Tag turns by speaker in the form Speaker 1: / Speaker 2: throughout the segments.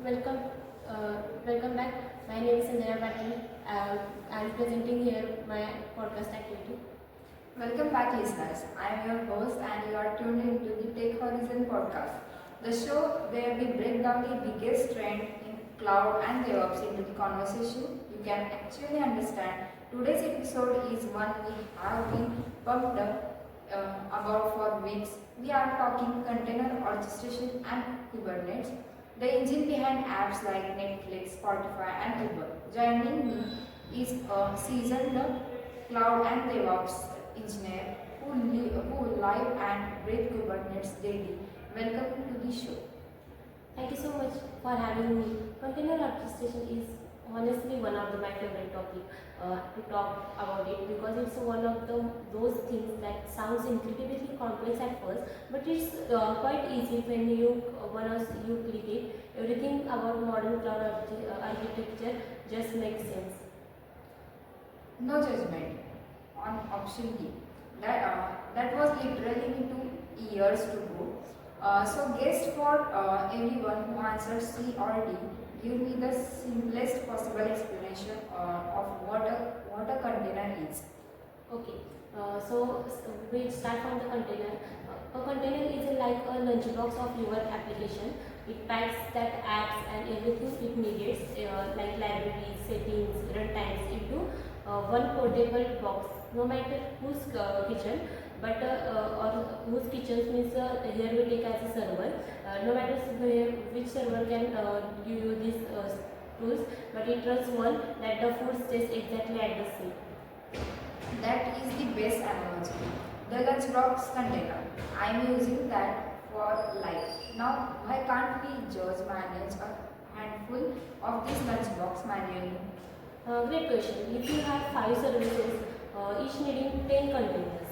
Speaker 1: Welcome, welcome back. My name is Sanjana Patil. I am presenting here my podcast activity.
Speaker 2: Welcome back, listeners. I am your host, and you are tuned into the Tech Horizon podcast, the show where we break down the biggest trend in cloud and DevOps into the conversation you can actually understand. Today's episode is one we have been pumped up about for weeks. We are talking container orchestration and Kubernetes, the engine behind apps like Netflix, Spotify, and Uber. Joining me is a seasoned cloud and DevOps engineer who live and breathe Kubernetes daily. Welcome to the show.
Speaker 1: Thank you so much for having me. Container orchestration is honestly one of my favorite topic to talk about it because it's one of those things that sounds incredibly complex at first, but it's quite easy when you once you click it. Everything about modern cloud architecture just makes sense.
Speaker 2: No judgment on option D. That was literally 2 years to go. So guess for everyone who answered C or D, give me the simplest possible explanation of what a container is.
Speaker 1: Okay, we start from the container. A container is like a lunchbox of your application. It packs that apps and everything it needs, like libraries, settings, runtimes, into one portable box. No matter whose kitchen, or whose kitchen means here we take as a server. No matter which server can give you these tools, but it runs one that the food stays exactly at the same.
Speaker 2: That is the best analogy. The lunchbox container. I am using that for life. Now, why can't we just manage a handful of these lunchbox manually?
Speaker 1: Great question. If you have 5 services, each needing 10 containers.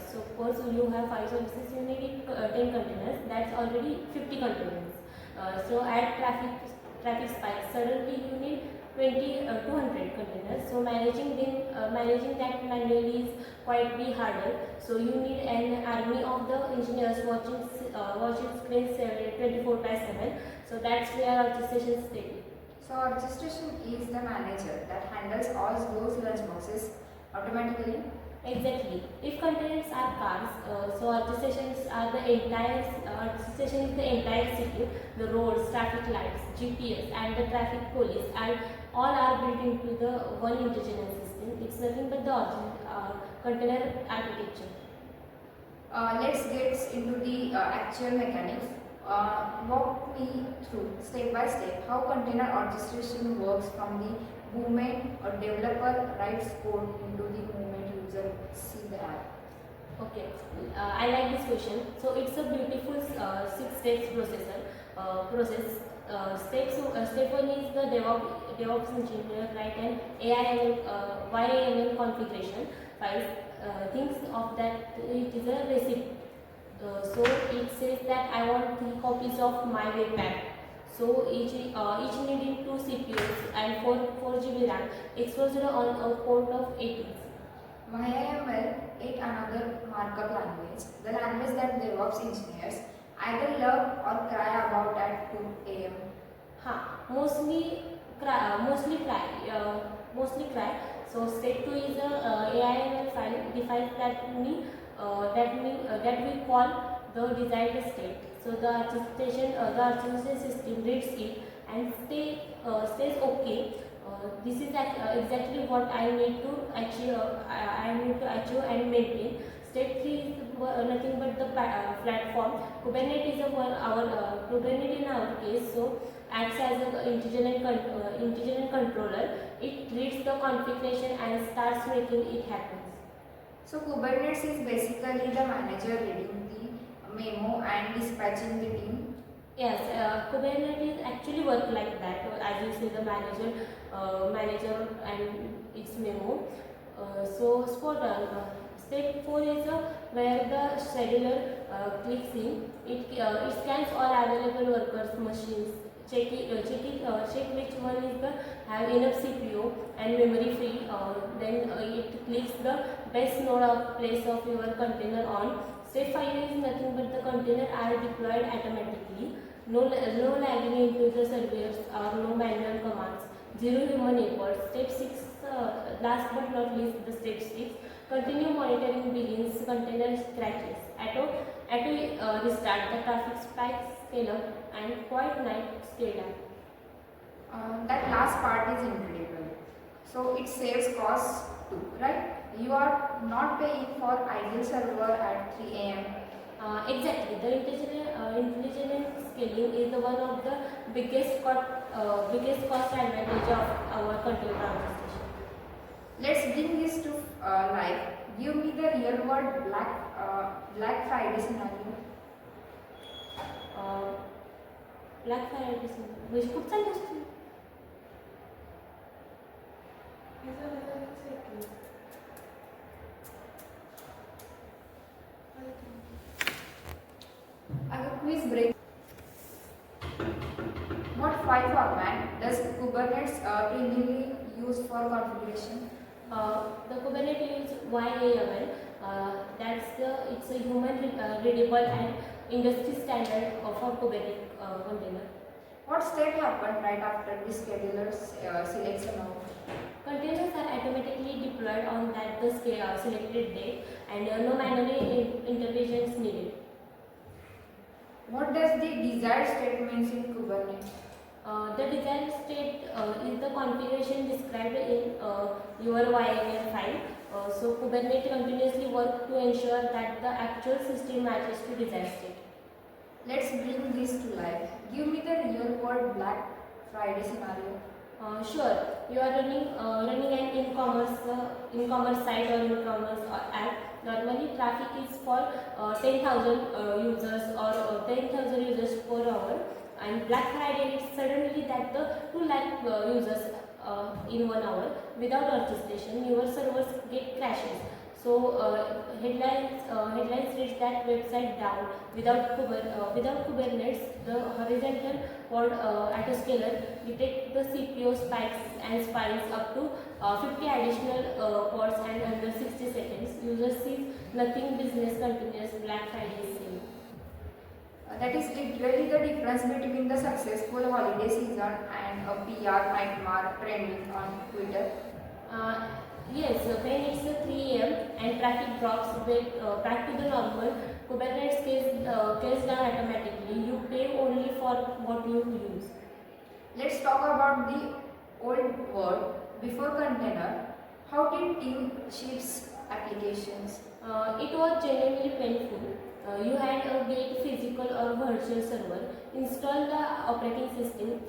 Speaker 1: Suppose you have 5 services, you need 10 containers. That's already 50 containers. So add traffic spikes. Suddenly you need 200 containers. So managing that manually is quite be harder. So you need an army of the engineers watching screens 24/7. So that's where orchestration steps.
Speaker 2: So orchestration is the manager that handles all those lunchboxes automatically.
Speaker 1: Exactly. If containers are cars, so orchestration is the entire city, the roads, traffic lights, GPS, and the traffic police, and all are built into the one intelligent system. It's nothing but the container architecture.
Speaker 2: Let's get into the actual mechanics. Walk me through step by step how container orchestration works from the moment a developer writes code into the moment user see the app.
Speaker 1: Okay, I like this question. So it's a beautiful 6 steps process. Step one is the DevOps engineer write an YAML configuration files. Thinks of that it is a recipe. So it says that I want 3 copies of my webpack. So each needing 2 CPUs and 4 GB RAM exposed on a port of 18.
Speaker 2: YAML is another markup language, the language that DevOps engineers either love or cry about at 2 a.m.
Speaker 1: Mostly cry. So step 2 is a AIML file defines that we call the desired state. So the orchestration system reads it and stays okay. This is exactly what I need to achieve. I need to achieve and maintain. Step 3 is nothing but the platform. Kubernetes in our case, so acts as an intelligent controller. It reads the configuration and starts making it happen.
Speaker 2: So Kubernetes is basically the manager reading the memo and dispatching the team.
Speaker 1: Yes, Kubernetes actually work like that. As you say, the manager and its memo. Spot on. Step 4 is where the scheduler clicks in. It scans all available workers, machines, check which one is the have enough CPU and memory free. Then it clicks the best node of place of your container on. Step 5 is nothing but the container are deployed automatically. no lagging into the servers or no manual commands, zero human effort. Step 6, last but not least, the step 6, continue monitoring begins container crashes. Auto restart, the traffic spikes scale up and quiet night scale down.
Speaker 2: That last part is incredible. So it saves costs too, right? You are not paying for idle server at 3 a.m.
Speaker 1: Exactly. The intelligent scaling is the one of the biggest cost advantage of our control orchestration.
Speaker 2: Let's bring this to life. Give me the real world Black Friday scenario.
Speaker 1: Uh, Black Friday म्हणजे खूप चालू असते.
Speaker 2: A quiz break. What file format does Kubernetes primarily use for configuration?
Speaker 1: The Kubernetes use YAML. It's a human readable and industry standard for Kubernetes container.
Speaker 2: What step happened right after the scheduler selects a node?
Speaker 1: Containers are automatically deployed on the selected date and no manual interventions needed.
Speaker 2: What does the desired state means in Kubernetes?
Speaker 1: The desired state is the configuration described in your YAML file. So Kubernetes continuously work to ensure that the actual system matches to desired state.
Speaker 2: Let's bring this to life. Give me the real world Black Friday scenario.
Speaker 1: Sure, you are running an e-commerce site or e-commerce app. Normally, traffic is for 10,000 users or 10,000 users per hour. And Black Friday is suddenly that the 2 lakh users in 1 hour. Without orchestration, your servers get crashes. So headlines reach that website down. Without Kubernetes, the horizontal pod autoscaler detect the CPU spikes and spines up to 50 additional pods and under 60 seconds. User sees nothing. Business continues. Black Friday is same.
Speaker 2: That is literally the difference between the successful holiday season and a PR nightmare trending on Twitter.
Speaker 1: Yes, when it's 3 a.m. and traffic drops back to the normal, Kubernetes scales down automatically. You pay only for what you use.
Speaker 2: Let's talk about the old world before container. How did team ships applications?
Speaker 1: It was genuinely painful. You had a get physical or virtual server, install the operating system,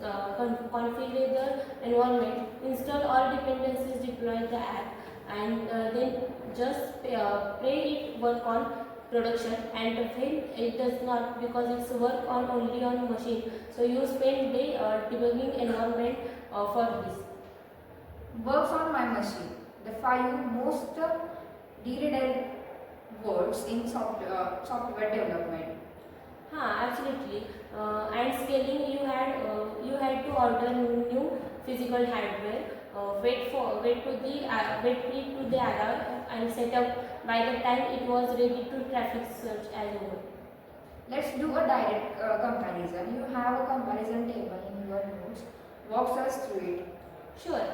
Speaker 1: configure the environment, install all dependencies, deploy the app, and then just pray it work on production. And when it does not, because it's work on only on machine, so you spend day debugging environment for this.
Speaker 2: Works on my machine. The 5 most derided words in software development.
Speaker 1: Absolutely. And scaling, you had to order new physical hardware, wait to the alarm, and set up by the time it was ready to traffic search as well.
Speaker 2: Let's do a direct comparison. You have a comparison table in your notes. Walk us through it.
Speaker 1: Sure.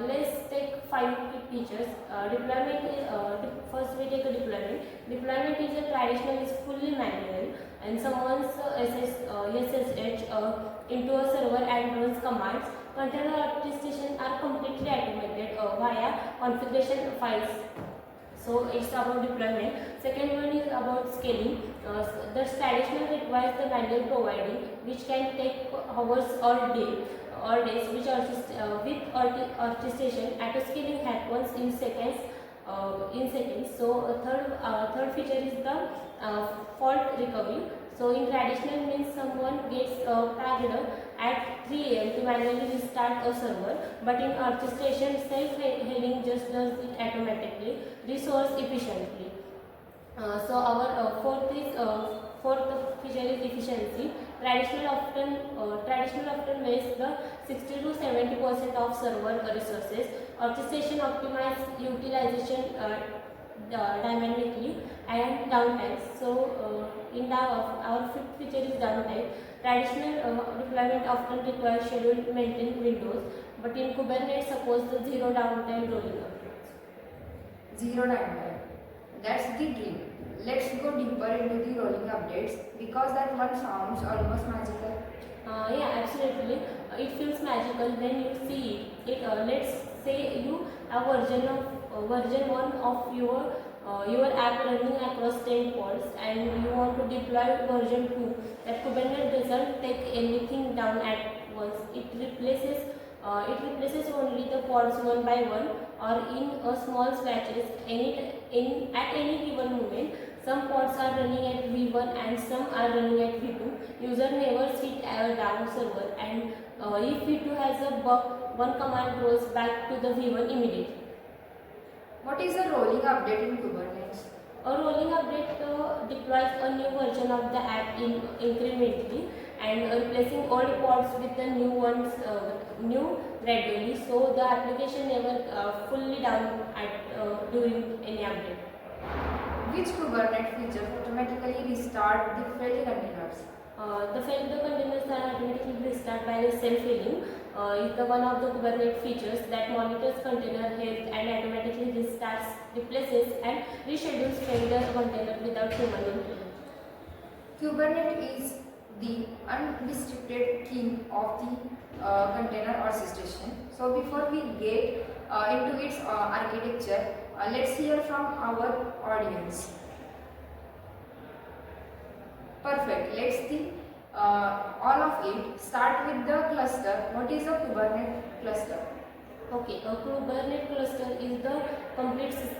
Speaker 1: Let's take 5 quick features. Deployment is, first we take a deployment. Deployment is a traditional, is fully manual, and someone's SSH into a server and runs commands. Container orchestration are completely automated via configuration files. So it's about deployment. Second one is about scaling. The traditional requires the manual providing, which can take hours or days, which with orchestration, autoscaling happens in seconds. So third feature is the fault recovery. So in traditional means someone gets tagged at 3 a.m. to manually restart a server, but in orchestration, self-healing just does it automatically, resource efficiently. So our fourth feature is efficiency. Traditional often wastes the 60 to 70% of server resources. Orchestration optimize utilization dynamically and downtime. So in our fifth feature is downtime. Traditional deployment often requires scheduled maintained windows, but in Kubernetes supports the zero downtime rolling updates.
Speaker 2: Zero downtime. That's the dream. Let's go deeper into the rolling updates because that one sounds almost magical.
Speaker 1: Yeah, absolutely. It feels magical when you see it. Let's say you have version one of your app running across 10 pods, and you want to deploy version 2. That Kubernetes doesn't take anything down at once. It replaces only the pods one by one or in a small batches at any given moment. Some pods are running at V1 and some are running at V2. User never sit down server, and if V2 has a bug, one command rolls back to the V1 immediately.
Speaker 2: What is a rolling update in Kubernetes?
Speaker 1: A rolling update deploys a new version of the app incrementally and replacing old pods with the new gradually, so the application never fully down during any update.
Speaker 2: Which Kubernetes features automatically restart the failed containers?
Speaker 1: The failed containers are automatically restarted by the self-healing. Is the one of the Kubernetes features that monitors container health and automatically restarts, replaces, and reschedules failed container without human intervention.
Speaker 2: Kubernetes is the unrestricted king of the container orchestration. So before we get into its architecture, let's hear from our audience. Perfect. Let's see all of it. Start with the cluster. What is a Kubernetes cluster?
Speaker 1: Okay, a Kubernetes cluster is the complete system.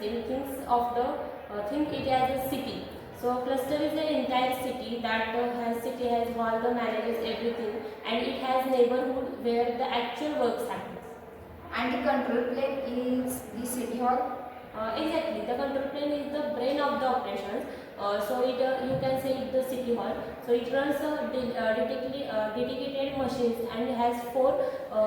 Speaker 1: Think it as a city. So a cluster is an entire city that has wall that manages everything, and it has neighborhood where the actual works happens.
Speaker 2: And the control plane is the city hall.
Speaker 1: Exactly, the control plane is the brain of the operations. You can say it the city hall. So it runs dedicated machines and has four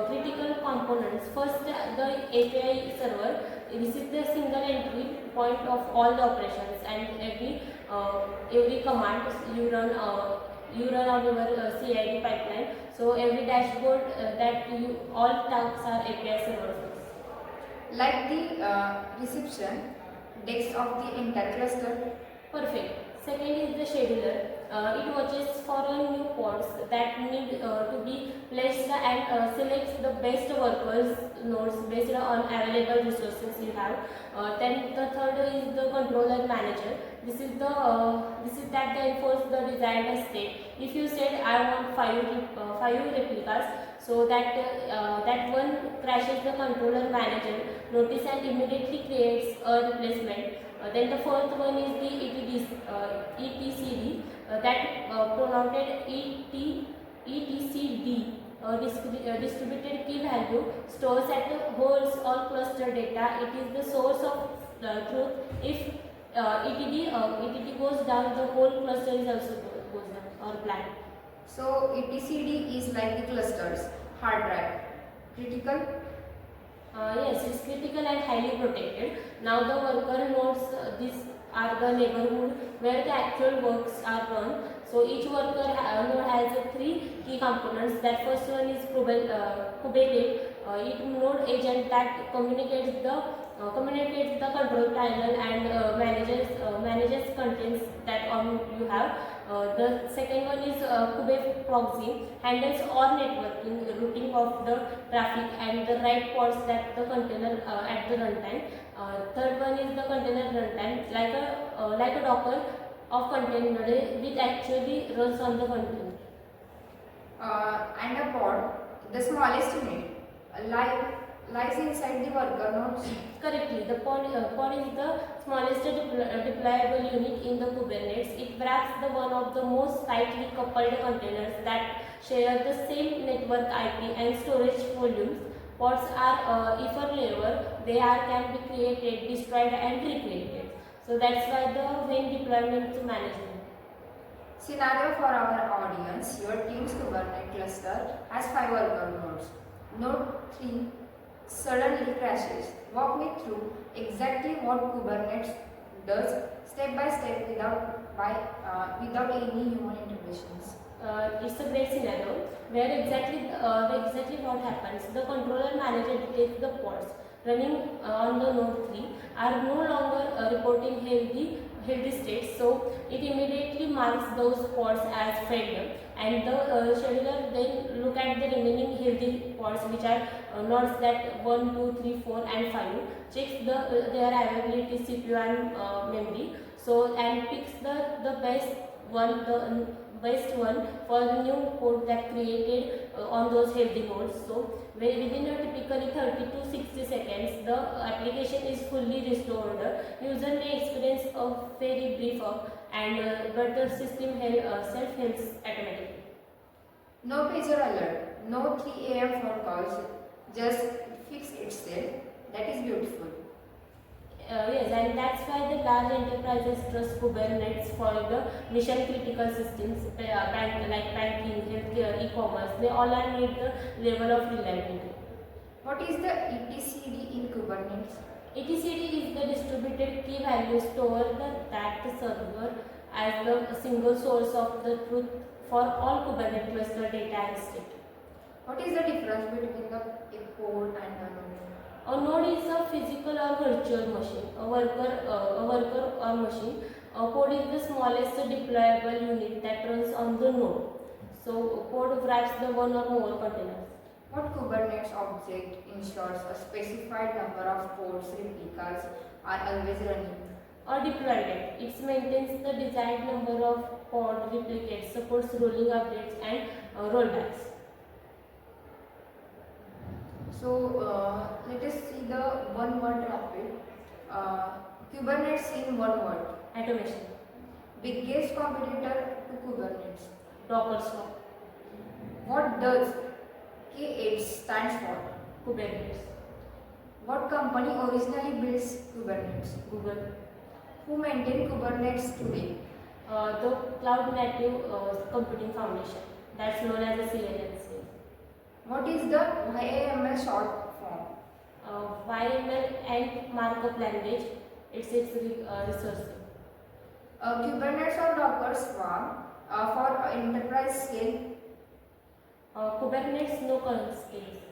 Speaker 1: critical components. First, the API server. This is the single entry point of all the operations, and every command you run on your CID pipeline. So every dashboard all tasks are API server.
Speaker 2: Like the reception desk of the entire cluster.
Speaker 1: Perfect. Second is the scheduler. It watches for new pods that need to be placed and selects the best workers nodes based on available resources you have. Then the third is the controller manager. This is that they enforce the desired state. If you said I want five replicas, so that one crashes the controller manager notice and immediately creates a replacement. Then the fourth one is the etcd pronounced etcd distributed key value stores at the host or cluster data. It is the source of truth. If etd goes down, the whole cluster is also goes down or blank.
Speaker 2: So etcd is like the clusters hard drive. Critical.
Speaker 1: Yes, it's critical and highly protected. Now the worker nodes, these are the neighborhood where the actual works are run. So each worker node has three key components. That first one is Kubernetes. It node agent that communicates the control panel and manages contents that you have. The second one is Kube proxy, handles all networking, routing of the traffic and the right pods that the container at the runtime. Third one is the container runtime, like a Docker of container which actually runs on the container.
Speaker 2: And a pod, the smallest unit, lies inside the worker nodes.
Speaker 1: Correctly, the pod is the smallest deployable unit in the Kubernetes. It wraps the one of the most tightly coupled containers that share the same network IP and storage volumes. Pods are if can be created, destroyed, and recreated. So that's why the when deployment to management.
Speaker 2: Scenario for our audience: your team's Kubernetes cluster has 5 worker nodes. Node 3 suddenly crashes. Walk me through exactly what Kubernetes does step by step without any human interventions.
Speaker 1: It's a great scenario where exactly what happens. The controller manager detects the pods running on the node 3 are no longer reporting healthy states, so it immediately marks those pods as failure, and the scheduler then look at the remaining healthy pods, which are nodes that 1, 2, 3, 4 and 5, checks their availability, CPU and memory, so and picks the best one for the new code that created on those healthy nodes. So within a typically 30 to 60 seconds, the application is fully restored. User may experience a very brief up, and but the system self-heals automatically.
Speaker 2: No pager alert, no 3 a.m. phone calls, just fix itself. That is beautiful.
Speaker 1: Yes, and that's why the large enterprises trust Kubernetes for the mission critical systems, like banking, healthcare, e-commerce. They all are need the level of reliability.
Speaker 2: What is the etcd in Kubernetes?
Speaker 1: etcd is the distributed key value store that the server as the single source of the truth for all Kubernetes cluster data and state.
Speaker 2: What is the difference between a pod and a node?
Speaker 1: A node is a physical or virtual machine, a worker or machine. A pod is the smallest deployable unit that runs on the node. So a pod wraps the one or more containers.
Speaker 2: What Kubernetes object ensures a specified number of pods replicas are always running?
Speaker 1: A deployment. It maintains the desired number of pod replicates, supports rolling updates and rollbacks.
Speaker 2: So let us see the one word rapid. Kubernetes in one word.
Speaker 1: Automation.
Speaker 2: Biggest competitor to Kubernetes.
Speaker 1: Docker Swarm.
Speaker 2: What does K8 stands for?
Speaker 1: Kubernetes.
Speaker 2: What company originally builds Kubernetes?
Speaker 1: Google.
Speaker 2: Who maintains Kubernetes today?
Speaker 1: The Cloud Native Computing Foundation. That's known as a CNNC.
Speaker 2: What is the YAML short form?
Speaker 1: YML and markup language. It's resource.
Speaker 2: Kubernetes or Docker Swarm for enterprise scale.
Speaker 1: Kubernetes no constraints.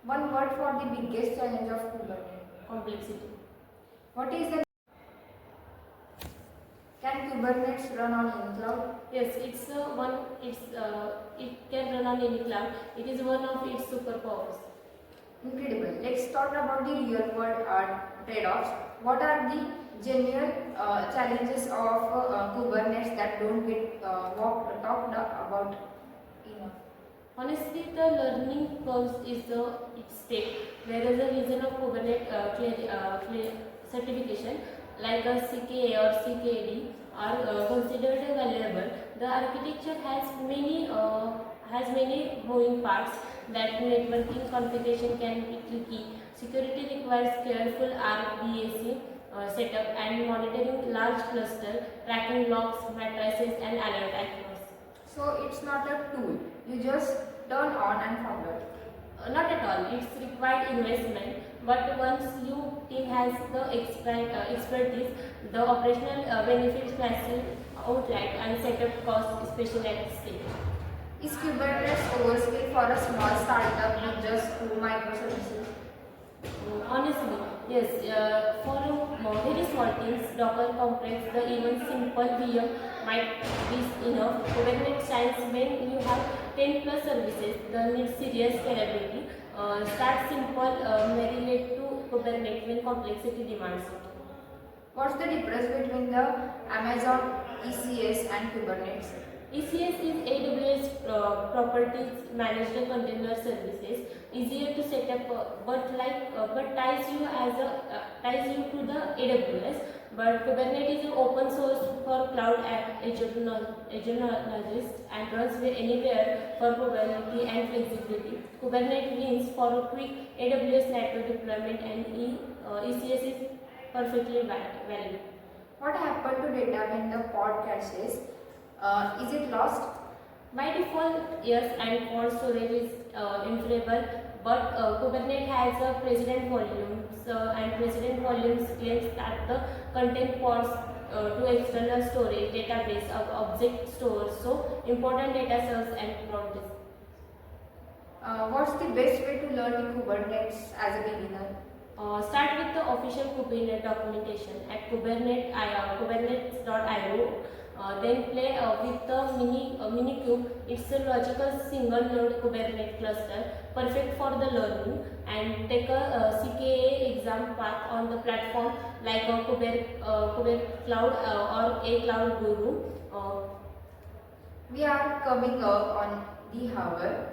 Speaker 2: One word for the biggest challenge of Kubernetes.
Speaker 1: Complexity.
Speaker 2: What is the Can Kubernetes run on any cloud?
Speaker 1: Yes, it's one. It can run on any cloud. It is one of its superpowers.
Speaker 2: Incredible. Let's talk about the real world trade-offs. What are the genuine challenges of Kubernetes that don't get talked about enough?
Speaker 1: Honestly, the learning curve is its stake. There is a reason of Kubernetes certification like a CKA or CKAD are considered valuable. The architecture has many moving parts. That networking configuration can be tricky. Security requires careful RBAC setup and monitoring large cluster, tracking logs, matrices, and alert icons.
Speaker 2: So it's not a tool. You just turn on and forget.
Speaker 1: Not at all. It's required investment, but once your team has the expertise, the operational benefits massive outright and setup costs, especially at scale.
Speaker 2: Is Kubernetes overskill for a small startup with just 2 microservices?
Speaker 1: Honestly, yes. For very small teams, Docker complex, the even simple VM might be enough. Kubernetes shines when you have 10 plus services. The need serious scalability. Start simple, marinate to Kubernetes when complexity demands it.
Speaker 2: What's the difference between the Amazon ECS and Kubernetes?
Speaker 1: ECS is AWS properties managed container services, easier to set up, but ties you to the AWS. But Kubernetes is open source for cloud agnostic and runs anywhere for probability and flexibility. Kubernetes wins for a quick AWS native deployment, and ECS is perfectly valid.
Speaker 2: What happened to data when the pod crashes? Is it lost?
Speaker 1: By default, yes, and pod storage is infallible, but Kubernetes has a precedent volumes, and precedent volumes claims that the content pods to external storage, database, object stores, so important data sets and properties.
Speaker 2: What's the best way to learn the Kubernetes as a beginner?
Speaker 1: Start with the official Kubernetes documentation at kubernetes.io. Then play with the Minikube. It's a logical single node Kubernetes cluster, perfect for the learning. And take a CKA exam path on the platform like a Kuber Cloud or a Cloud Guru.
Speaker 2: We are coming up on the hour.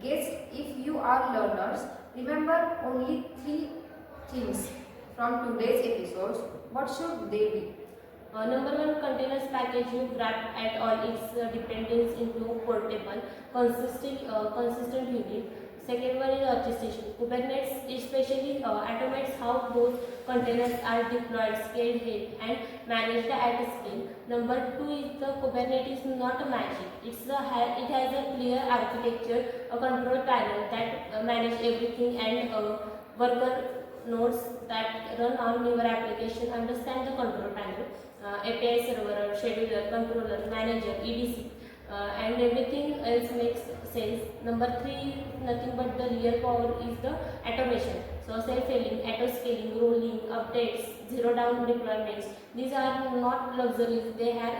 Speaker 2: Guess if you are learners, remember only three things from today's episodes. What should they be?
Speaker 1: Number one, containers package you wrap at all its dependence into portable, consistent unit. Second one is orchestration. Kubernetes especially automates how those containers are deployed, scaled, held, and managed at scale. Number two is the Kubernetes is not a magic. It has a clear architecture, a control panel that manage everything, and worker nodes that run on your application understand the control panel, API server, scheduler, controller, manager, EDC, and everything else makes sense. Number three, nothing but the real power is the automation. So self-healing, auto-scaling, rolling, updates, zero-down deployments. These are not luxuries. They are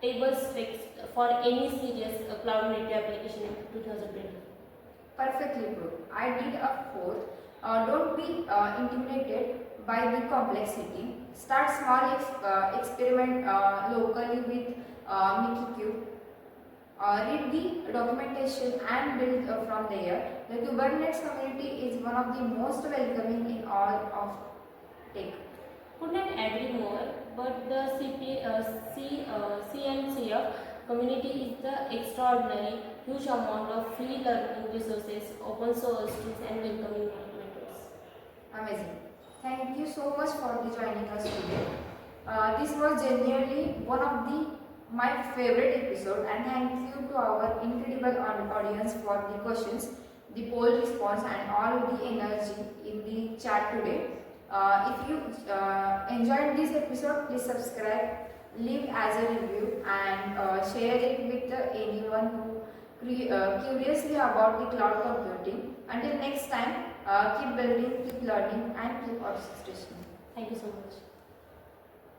Speaker 1: table stakes for any serious cloud-native application in 2020.
Speaker 2: Perfectly put. I did a fourth. Don't be intimidated by the complexity. Start small, experiment locally with Minikube. Read the documentation and build from there. The Kubernetes community is one of the most welcoming in all of tech.
Speaker 1: Could not agree more, but the CNCF community is the extraordinary, huge amount of free learning resources, open source tools, and welcoming methods.
Speaker 2: Amazing. Thank you so much for joining us today. This was genuinely one of my favorite episode, and thank you to our incredible audience for the questions, the poll response, and all the energy in the chat today. If you enjoyed this episode, please subscribe, leave as a review, and share it with anyone who curiously about the cloud computing. Until next time, keep building, keep learning, and keep orchestration.
Speaker 1: Thank you so much.